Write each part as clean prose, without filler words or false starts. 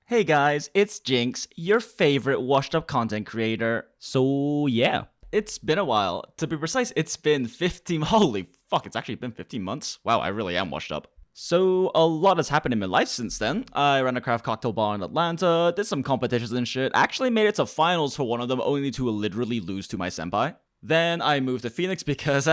Hey guys, it's Jinx, your favorite washed up content creator. So yeah, it's been a while. To be precise, it's been 15, holy fuck, it's actually been 15 months. Wow, I really am washed up. So a lot has happened in my life since then. I ran a craft cocktail bar in Atlanta, did some competitions and shit, actually made it to finals for one of them only to literally lose to my senpai. Then I moved to Phoenix because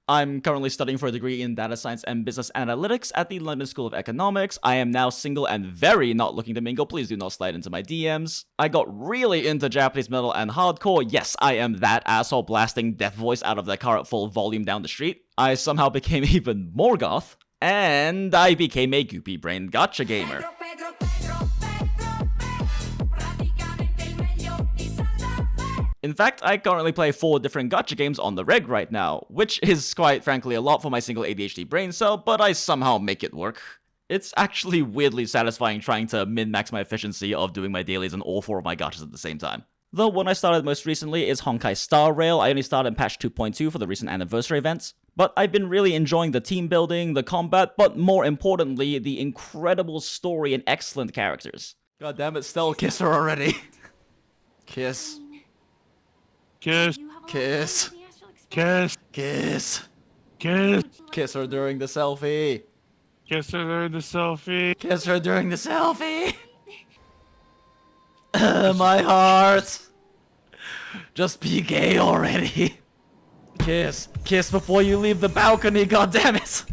I'm currently studying for a degree in data science and business analytics at the London School of Economics. I am now single and very not looking to mingle. Please do not slide into my DMs. I got really into Japanese metal and hardcore. Yes, I am that asshole blasting Death Voice out of the car at full volume down the street. I somehow became even more goth. And I became a goopy-brained gacha gamer. In fact, I currently play 4 different gacha games on the reg right now, which is quite frankly a lot for my single ADHD brain cell, but I somehow make it work. It's actually weirdly satisfying trying to min-max my efficiency of doing my dailies on all 4 of my gachas at the same time. The one I started most recently is Honkai Star Rail. I only started in patch 2.2 for the recent anniversary events, but I've been really enjoying the team building, the combat, but more importantly, the incredible story and excellent characters. God damn it, Stell, kiss her already. Kiss. Kiss. Kiss. Kiss. Kiss. Kiss. Kiss her during the selfie. Kiss her during the selfie. Kiss her during the selfie. My heart. Just be gay already. Kiss. Kiss before you leave the balcony, goddammit.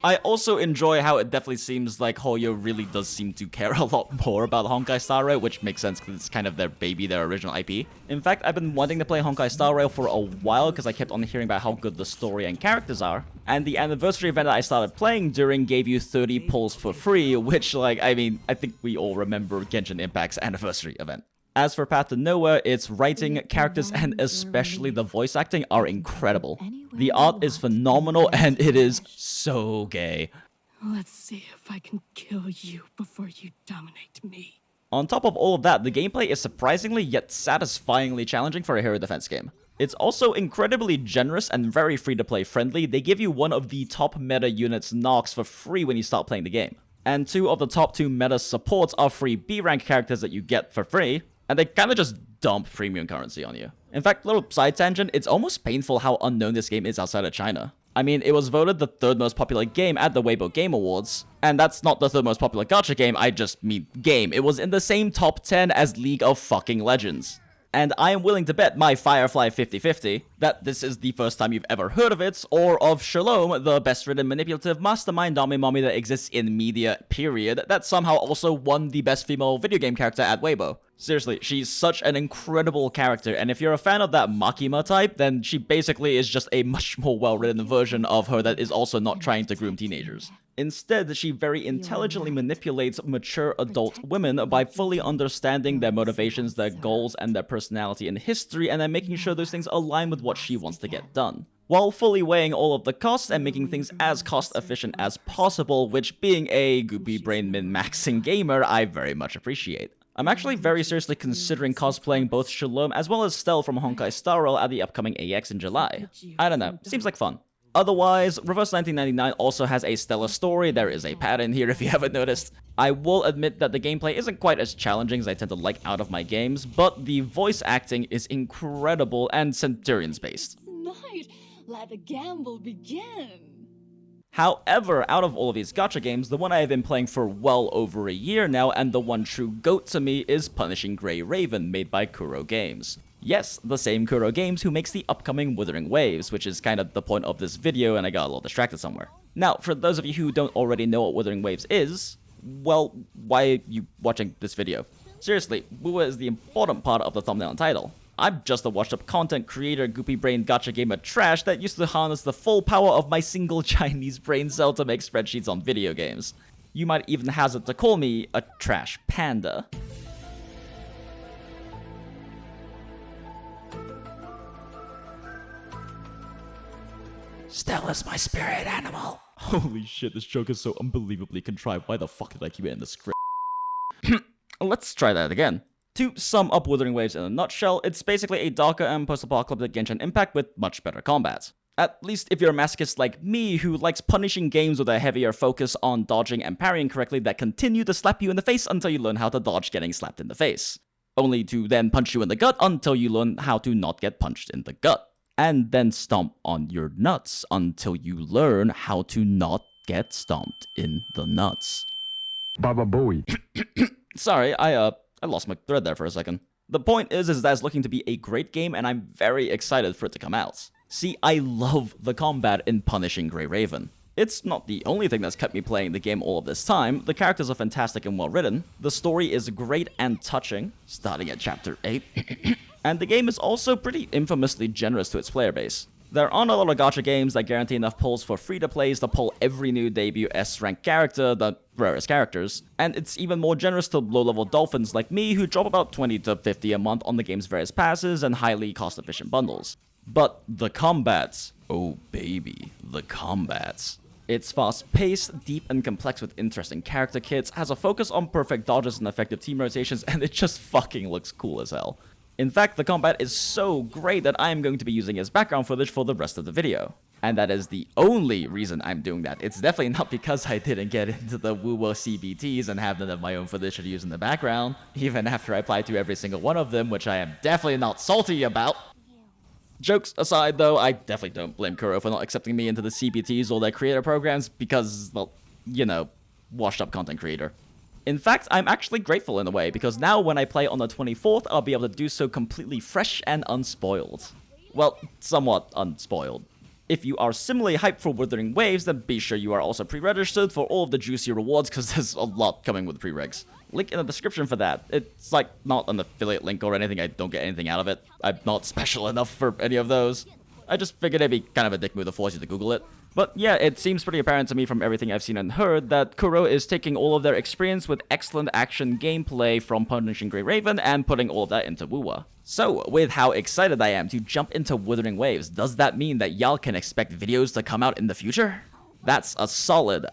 I also enjoy how it definitely seems like Hoyo really does seem to care a lot more about Honkai Star Rail, which makes sense because it's kind of their baby, their original IP. In fact, I've been wanting to play Honkai Star Rail for a while because I kept on hearing about how good the story and characters are. And the anniversary event that I started playing during gave you 30 pulls for free, which, I think we all remember Genshin Impact's anniversary event. As for Path to Nowhere, its writing, characters, and especially the voice acting are incredible. The art is phenomenal, and it is so gay. Let's see if I can kill you before you dominate me. On top of all of that, the gameplay is surprisingly yet satisfyingly challenging for a hero defense game. It's also incredibly generous and very free-to-play friendly. They give you one of the top meta units, Nox, for free when you start playing the game. And 2 of the top 2 meta supports are free B-rank characters that you get for free. And they kind of just dump premium currency on you. In fact, little side tangent, it's almost painful how unknown this game is outside of China. I mean, it was voted the 3rd most popular game at the Weibo Game Awards, and that's not the 3rd most popular gacha game, I just mean game. It was in the same top 10 as League of fucking Legends. And I am willing to bet my Firefly 50/50 that this is the first time you've ever heard of it, or of Shalom, the best-written manipulative mastermind mommy that exists in media, period, that somehow also won the best female video game character at Weibo. Seriously, she's such an incredible character, and if you're a fan of that Makima type, then she basically is just a much more well-written version of her that is also not trying to groom teenagers. Instead, she very intelligently manipulates mature adult women by fully understanding their motivations, their goals, and their personality and history, and then making sure those things align with what she wants to get done, while fully weighing all of the costs and making things as cost-efficient as possible, which, being a goopy brain min-maxing gamer, I very much appreciate. I'm actually very seriously considering cosplaying both Shalom as well as Stell from Honkai Star Rail at the upcoming AX in July. I don't know, seems like fun. Otherwise, Reverse 1999 also has a stellar story. There is a pattern here if you haven't noticed. I will admit that the gameplay isn't quite as challenging as I tend to like out of my games, but the voice acting is incredible and Centurion's based. Tonight, let the gamble begin. However, out of all of these gacha games, the one I have been playing for well over a year now, and the one true GOAT to me, is Punishing Grey Raven, made by PiCrew Games. Yes, the same PiCrew Games who makes the upcoming Wuthering Waves, which is kind of the point of this video, and I got a little distracted somewhere. Now, for those of you who don't already know what Wuthering Waves is, well, why are you watching this video? Seriously, WUWA is the important part of the thumbnail and title. I'm just a washed-up content creator, goopy-brained gacha gamer trash that used to harness the full power of my single Chinese brain cell to make spreadsheets on video games. You might even hazard to call me a trash panda. Stella's my spirit animal. Holy shit, this joke is so unbelievably contrived. Why the fuck did I keep it in the script? Let's try that again. To sum up Wuthering Waves in a nutshell, it's basically a darker and post-apocalyptic Genshin Impact with much better combat. At least if you're a masochist like me who likes punishing games with a heavier focus on dodging and parrying correctly that continue to slap you in the face until you learn how to dodge getting slapped in the face. Only to then punch you in the gut until you learn how to not get punched in the gut. And then stomp on your nuts until you learn how to not get stomped in the nuts. Baba Booey. Sorry, I lost my thread there for a second. The point is that it's looking to be a great game, and I'm very excited for it to come out. See, I love the combat in Punishing Grey Raven. It's not the only thing that's kept me playing the game all of this time. The characters are fantastic and well written. The story is great and touching, starting at chapter 8. And the game is also pretty infamously generous to its player base. There aren't a lot of gacha games that guarantee enough pulls for free-to-plays to pull every new debut S-rank character, the rarest characters, and it's even more generous to low-level dolphins like me who drop about 20 to 50 a month on the game's various passes and highly cost-efficient bundles. But the combats, oh baby, the combats. It's fast-paced, deep and complex with interesting character kits, has a focus on perfect dodges and effective team rotations, and it just fucking looks cool as hell. In fact, the combat is so great that I am going to be using as background footage for the rest of the video. And that is the only reason I'm doing that. It's definitely not because I didn't get into the WUWA CBTs and have none of my own footage to use in the background, even after I applied to every single one of them, which I am definitely not salty about. Jokes aside though, I definitely don't blame Kuro for not accepting me into the CBTs or their creator programs because, well, you know, washed up content creator. In fact, I'm actually grateful in a way, because now when I play on the 24th, I'll be able to do so completely fresh and unspoiled. Well, somewhat unspoiled. If you are similarly hyped for Wuthering Waves, then be sure you are also pre-registered for all of the juicy rewards, because there's a lot coming with preregs. Link in the description for that. It's like not an affiliate link or anything, I don't get anything out of it. I'm not special enough for any of those. I just figured it'd be kind of a dick move to force you to Google it. But yeah, it seems pretty apparent to me from everything I've seen and heard that Kuro is taking all of their experience with excellent action gameplay from Punishing Grey Raven and putting all of that into WUWA. So, with how excited I am to jump into Wuthering Waves, does that mean that y'all can expect videos to come out in the future? That's a solid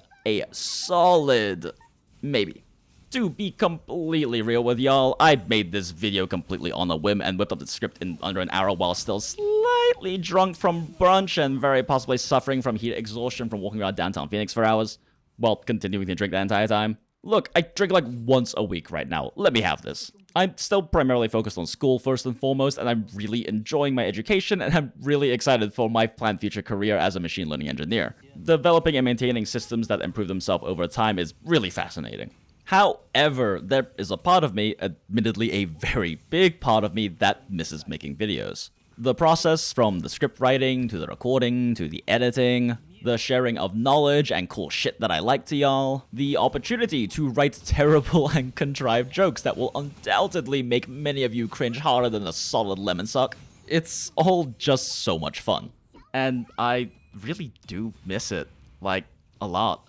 maybe. To be completely real with y'all, I made this video completely on a whim and whipped up the script in under an hour while still slightly drunk from brunch and very possibly suffering from heat exhaustion from walking around downtown Phoenix for hours, while continuing to drink the entire time. Look, I drink like once a week right now. Let me have this. I'm still primarily focused on school first and foremost, and I'm really enjoying my education, and I'm really excited for my planned future career as a machine learning engineer. Developing and maintaining systems that improve themselves over time is really fascinating. However, there is a part of me, admittedly a very big part of me, that misses making videos. The process from the script writing, to the recording, to the editing, the sharing of knowledge and cool shit that I like to y'all, the opportunity to write terrible and contrived jokes that will undoubtedly make many of you cringe harder than a solid lemon suck. It's all just so much fun. And I really do miss it, like, a lot.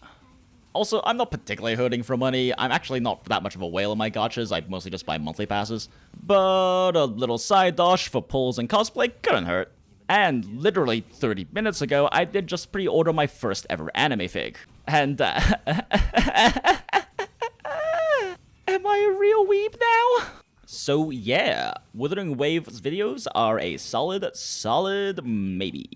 Also, I'm not particularly hurting for money. I'm actually not that much of a whale in my gachas. I mostly just buy monthly passes. But a little side dosh for pulls and cosplay couldn't hurt. And literally 30 minutes ago, I did just pre-order my first ever anime fig. And, am I a real weeb now? So yeah, Wuthering Waves videos are a solid maybe.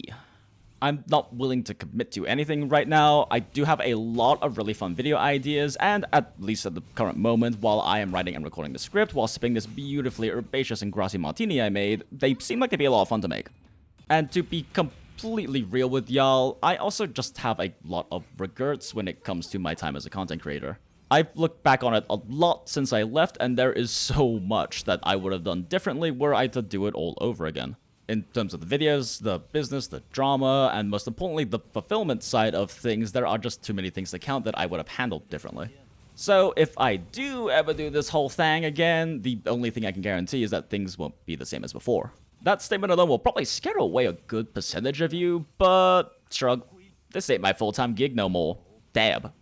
I'm not willing to commit to anything right now. I do have a lot of really fun video ideas, and at least at the current moment, while I am writing and recording the script while sipping this beautifully herbaceous and grassy martini I made, they seem like they'd be a lot of fun to make. And to be completely real with y'all, I also just have a lot of regrets when it comes to my time as a content creator. I've looked back on it a lot since I left, and there is so much that I would have done differently were I to do it all over again. In terms of the videos, the business, the drama, and most importantly, the fulfillment side of things, there are just too many things to count that I would have handled differently. So if I do ever do this whole thing again, the only thing I can guarantee is that things won't be the same as before. That statement alone will probably scare away a good percentage of you, but shrug. This ain't my full-time gig no more. Dab.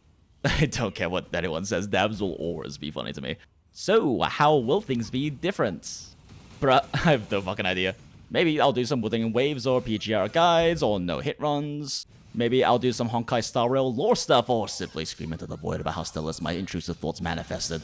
I don't care what anyone says, dabs will always be funny to me. So, how will things be different? Bruh, I have no fucking idea. Maybe I'll do some Wuthering Waves or PGR guides or no hit runs. Maybe I'll do some Honkai Star Rail lore stuff or simply scream into the void about how stellar my intrusive thoughts manifested.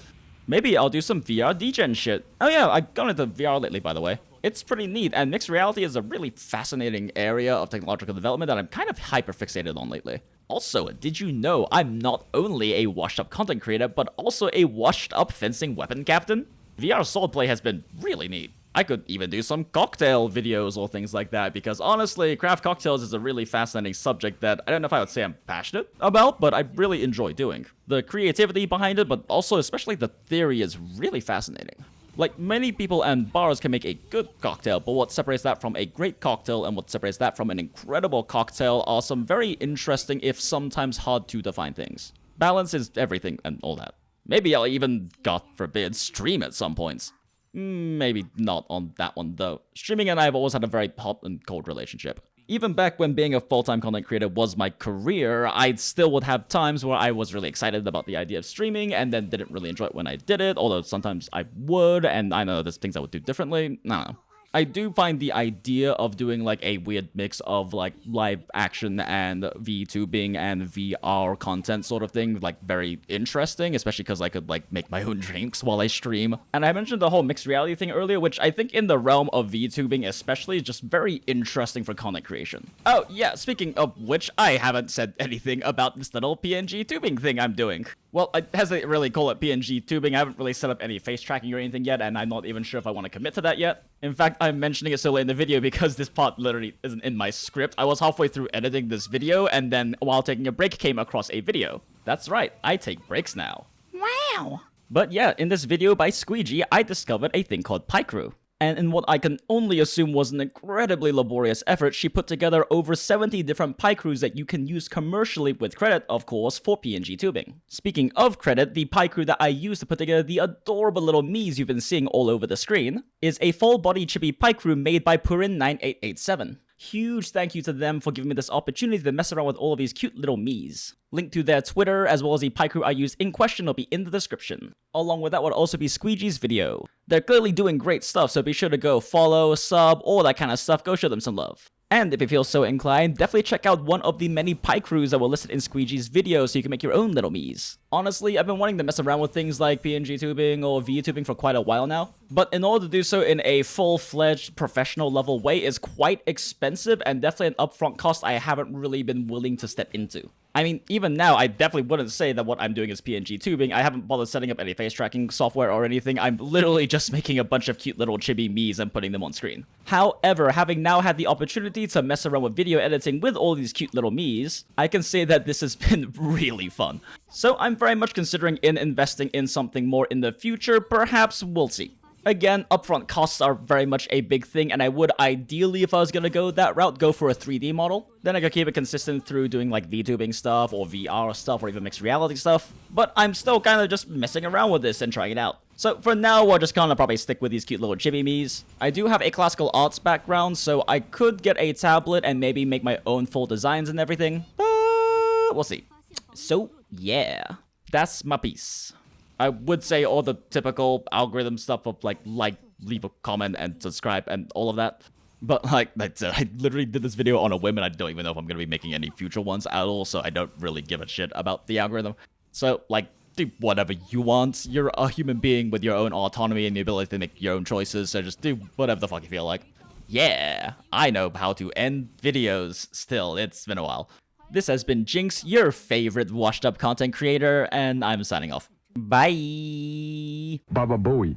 Maybe I'll do some VR degen shit. Oh yeah, I got into VR lately by the way. It's pretty neat, and mixed reality is a really fascinating area of technological development that I'm kind of hyper-fixated on lately. Also, did you know I'm not only a washed-up content creator, but also a washed-up fencing weapon captain? VR swordplay has been really neat. I could even do some cocktail videos or things like that, because honestly, craft cocktails is a really fascinating subject that I don't know if I would say I'm passionate about, but I really enjoy doing. The creativity behind it, but also especially the theory, is really fascinating. Like, many people and bars can make a good cocktail, but what separates that from a great cocktail and what separates that from an incredible cocktail are some very interesting, if sometimes hard to define things. Balance is everything and all that. Maybe I'll even, God forbid, stream at some points. Maybe not on that one though. Streaming and I have always had a very hot and cold relationship. Even back when being a full-time content creator was my career, I still would have times where I was really excited about the idea of streaming and then didn't really enjoy it when I did it, although sometimes I would, and I know there's things I would do differently. I don't know. I do find the idea of doing like a weird mix of like live action and VTubing and VR content sort of thing like very interesting, especially because I could like make my own drinks while I stream. And I mentioned the whole mixed reality thing earlier, which I think in the realm of VTubing especially is just very interesting for content creation. Oh yeah, speaking of which, I haven't said anything about this little PNG tubing thing I'm doing. Well, I hesitate to really call it PNG tubing. I haven't really set up any face tracking or anything yet, and I'm not even sure if I want to commit to that yet. In fact, I'm mentioning it so late in the video because this part literally isn't in my script. I was halfway through editing this video, and then while taking a break came across a video. That's right, I take breaks now. Wow! But yeah, in this video by Squeegee, I discovered a thing called PiCrew. And in what I can only assume was an incredibly laborious effort, she put together over 70 different PiCrews that you can use commercially with credit, of course, for PNG tubing. Speaking of credit, the PiCrew that I used to put together the adorable little me's you've been seeing all over the screen is a full-body chibi PiCrew made by Purin9887. Huge thank you to them for giving me this opportunity to mess around with all of these cute little me's. Link to their Twitter, as well as the PiCrew I used in question, will be in the description. Along with that would also be Squeegee's video. They're clearly doing great stuff, so be sure to go follow, sub, all that kind of stuff. Go show them some love. And if you feel so inclined, definitely check out one of the many PiCrews that were listed in Squeegee's video so you can make your own little me's. Honestly, I've been wanting to mess around with things like PNG tubing or VTubing for quite a while now, but in order to do so in a full-fledged professional level way is quite expensive and definitely an upfront cost I haven't really been willing to step into. I mean, even now, I definitely wouldn't say that what I'm doing is PNG tubing. I haven't bothered setting up any face tracking software or anything. I'm literally just making a bunch of cute little chibi me's and putting them on screen. However, having now had the opportunity to mess around with video editing with all these cute little me's, I can say that this has been really fun. So I'm very much considering investing in something more in the future. Perhaps we'll see. Again, upfront costs are very much a big thing, and I would ideally, if I was gonna go that route, go for a 3D model. Then I could keep it consistent through doing like VTubing stuff, or VR stuff, or even mixed reality stuff. But I'm still kind of just messing around with this and trying it out. So for now, we're just gonna probably stick with these cute little chibi me's. I do have a classical arts background, so I could get a tablet and maybe make my own full designs and everything. But we'll see. So yeah, that's my piece. I would say all the typical algorithm stuff of like, leave a comment and subscribe and all of that. But like I said, I literally did this video on a whim and I don't even know if I'm going to be making any future ones at all, so I don't really give a shit about the algorithm. So like, do whatever you want. You're a human being with your own autonomy and the ability to make your own choices, so just do whatever the fuck you feel like. Yeah, I know how to end videos still. It's been a while. This has been Jinx, your favorite washed up content creator, and I'm signing off. Bye. Baba Booey.